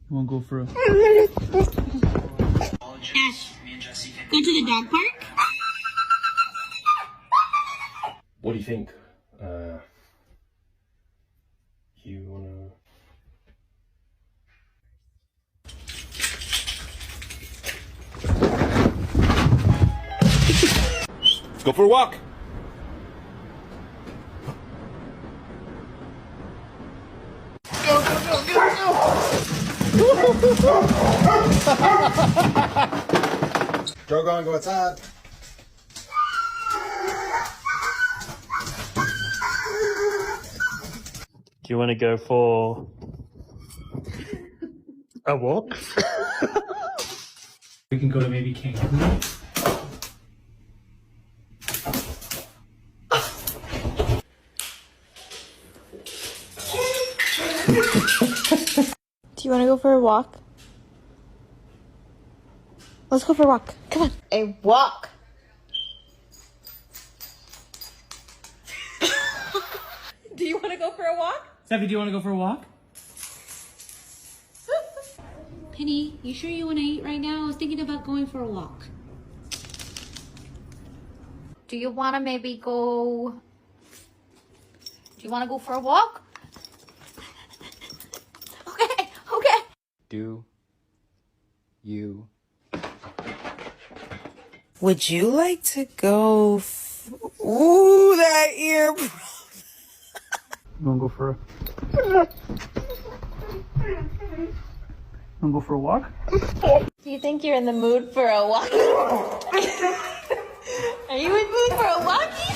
You wanna go for a... Ash, go to the dog park? What do you think? You wanna... Let's go for a walk. Go, go, go, go, go! Joe, go outside. Do you want to go for a walk? We can go to maybe Cancun. Do you want to go for a walk? Let's go for a walk. Come on. A walk. Do you want to go for a walk? Steffi, do you want to go for a walk? Penny, you sure you want to eat right now? I was thinking about going for a walk. Do you want to maybe go... Do you want to go for a walk? Okay, okay. Do you... Would you like to go? Ooh, that ear. You wanna go for a... Wanna go for a walk? Do you think you're in the mood for a walk? Are you in the mood for a walkie?